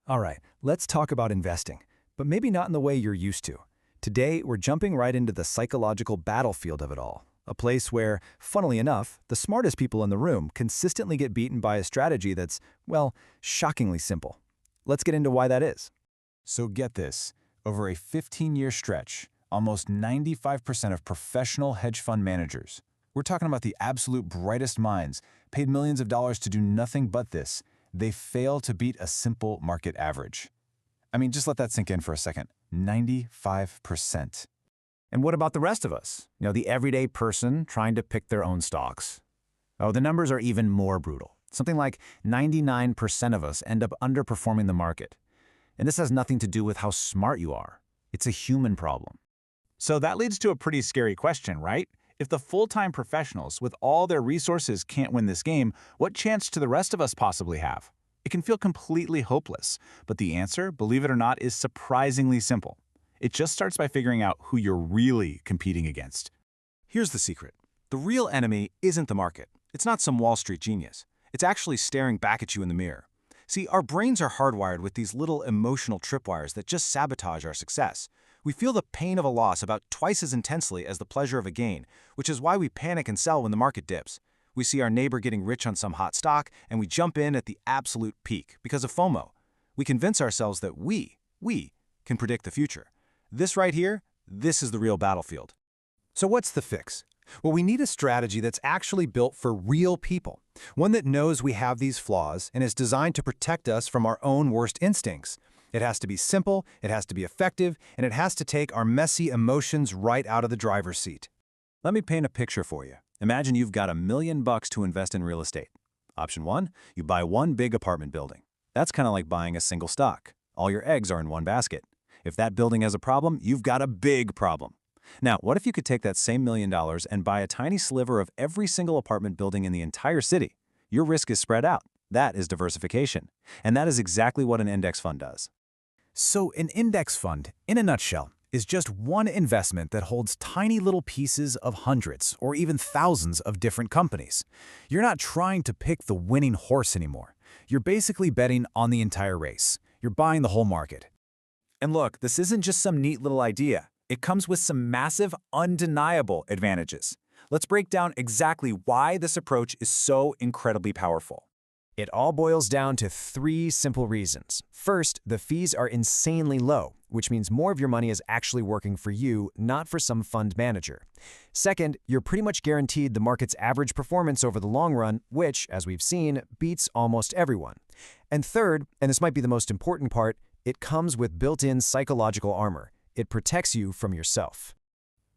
All right, let's talk about investing, but maybe not in the way you're used to. Today, we're jumping right into the psychological battlefield of it all, a place where, funnily enough, the smartest people in the room consistently get beaten by a strategy that's, well, shockingly simple. Let's get into why that is. So get this, over a 15-year stretch, almost 95% of professional hedge fund managers, we're talking about the absolute brightest minds, paid millions of dollars to do nothing but this, they fail to beat a simple market average. I mean, just let that sink in for a second. 95%. And what about the rest of us? The everyday person trying to pick their own stocks? Oh, the numbers are even more brutal. Something like 99% of us end up underperforming the market. And this has nothing to do with how smart you are. It's a human problem. So that leads to a pretty scary question, right? If the full-time professionals with all their resources can't win this game, what chance do the rest of us possibly have? It can feel completely hopeless, but the answer, believe it or not, is surprisingly simple. It just starts by figuring out who you're really competing against. Here's the secret. The real enemy isn't the market. It's not some Wall Street genius. It's actually staring back at you in the mirror. See, our brains are hardwired with these little emotional tripwires that just sabotage our success. We feel the pain of a loss about twice as intensely as the pleasure of a gain, which is why we panic and sell when the market dips. We see our neighbor getting rich on some hot stock, and we jump in at the absolute peak because of FOMO. We convince ourselves that we can predict the future. This right here, this is the real battlefield. So what's the fix? Well, we need a strategy that's actually built for real people, one that knows we have these flaws and is designed to protect us from our own worst instincts. It has to be simple, it has to be effective, and it has to take our messy emotions right out of the driver's seat. Let me paint a picture for you. Imagine you've got $1 million to invest in real estate. Option 1, you buy one big apartment building. That's kind of like buying a single stock. All your eggs are in one basket. If that building has a problem, you've got a big problem. Now, what if you could take that same $1 million and buy a tiny sliver of every single apartment building in the entire city? Your risk is spread out. That is diversification. And that is exactly what an index fund does. So an index fund, in a nutshell, is just one investment that holds tiny little pieces of hundreds or even thousands of different companies. You're not trying to pick the winning horse anymore. You're basically betting on the entire race. You're buying the whole market. And look, this isn't just some neat little idea. It comes with some massive, undeniable advantages. Let's break down exactly why this approach is so incredibly powerful. It all boils down to 3 simple reasons. First, the fees are insanely low, which means more of your money is actually working for you, not for some fund manager. Second, you're pretty much guaranteed the market's average performance over the long run, which, as we've seen, beats almost everyone. And third, and this might be the most important part, it comes with built-in psychological armor. It protects you from yourself.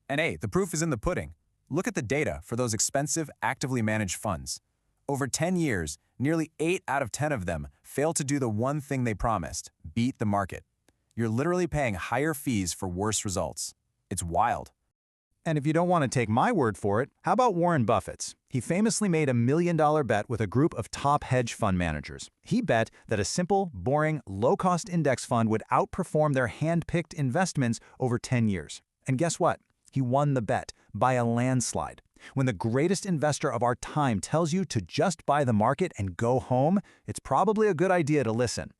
And hey, the proof is in the pudding. Look at the data for those expensive, actively managed funds. Over 10 years, nearly 8 out of 10 of them fail to do the one thing they promised, beat the market. You're literally paying higher fees for worse results. It's wild. And if you don't want to take my word for it, how about Warren Buffett's? He famously made a $1 million bet with a group of top hedge fund managers. He bet that a simple, boring, low-cost index fund would outperform their hand-picked investments over 10 years. And guess what? He won the bet by a landslide. When the greatest investor of our time tells you to just buy the market and go home, it's probably a good idea to listen.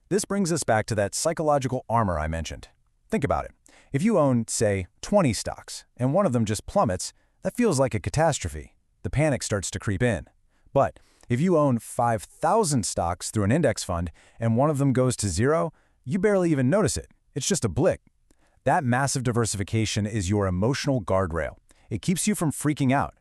This brings us back to that psychological armor I mentioned. Think about it. If you own, say, 20 stocks, and one of them just plummets, that feels like a catastrophe. The panic starts to creep in. But if you own 5,000 stocks through an index fund, and one of them goes to zero, you barely even notice it. It's just a blip. That massive diversification is your emotional guardrail. It keeps you from freaking out.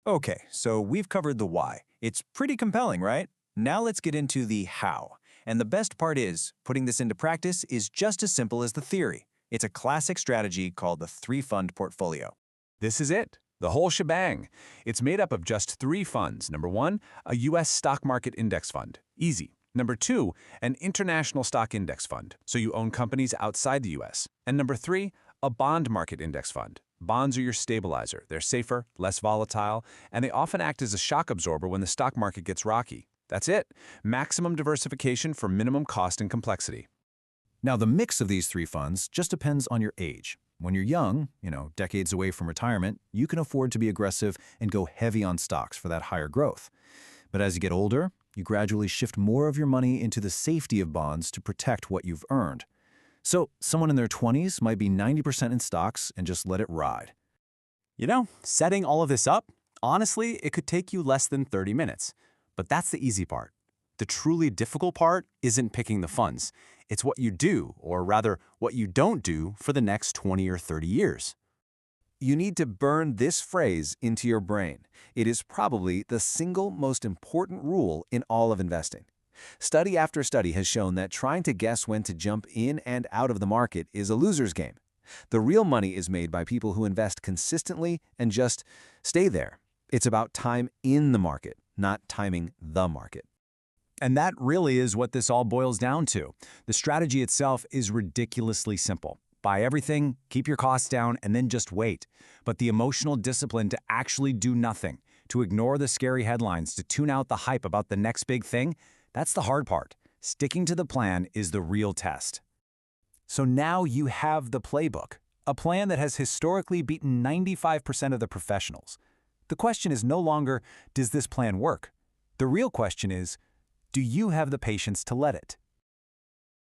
Okay, so we've covered the why. It's pretty compelling, right? Now let's get into the how. And the best part is, putting this into practice is just as simple as the theory. It's a classic strategy called the 3-fund portfolio. This is it, the whole shebang. It's made up of just 3 funds. Number 1, a U.S. stock market index fund. Easy. Number 2, an international stock index fund, so you own companies outside the U.S. And number 3, a bond market index fund. Bonds are your stabilizer. They're safer, less volatile, and they often act as a shock absorber when the stock market gets rocky. That's it. Maximum diversification for minimum cost and complexity. Now, the mix of these 3 funds just depends on your age. When you're young, decades away from retirement, you can afford to be aggressive and go heavy on stocks for that higher growth. But as you get older, You gradually shift more of your money into the safety of bonds to protect what you've earned. So, someone in their 20s might be 90% in stocks and just let it ride. Setting all of this up, honestly, it could take you less than 30 minutes. But that's the easy part. The truly difficult part isn't picking the funds. It's what you do, or rather, what you don't do for the next 20 or 30 years. You need to burn this phrase into your brain. It is probably the single most important rule in all of investing. Study after study has shown that trying to guess when to jump in and out of the market is a loser's game. The real money is made by people who invest consistently and just stay there. It's about time in the market, not timing the market. And that really is what this all boils down to. The strategy itself is ridiculously simple. Buy everything, keep your costs down, and then just wait. But the emotional discipline to actually do nothing, to ignore the scary headlines, to tune out the hype about the next big thing, that's the hard part. Sticking to the plan is the real test. So now you have the playbook, a plan that has historically beaten 95% of the professionals. The question is no longer, does this plan work? The real question is, do you have the patience to let it?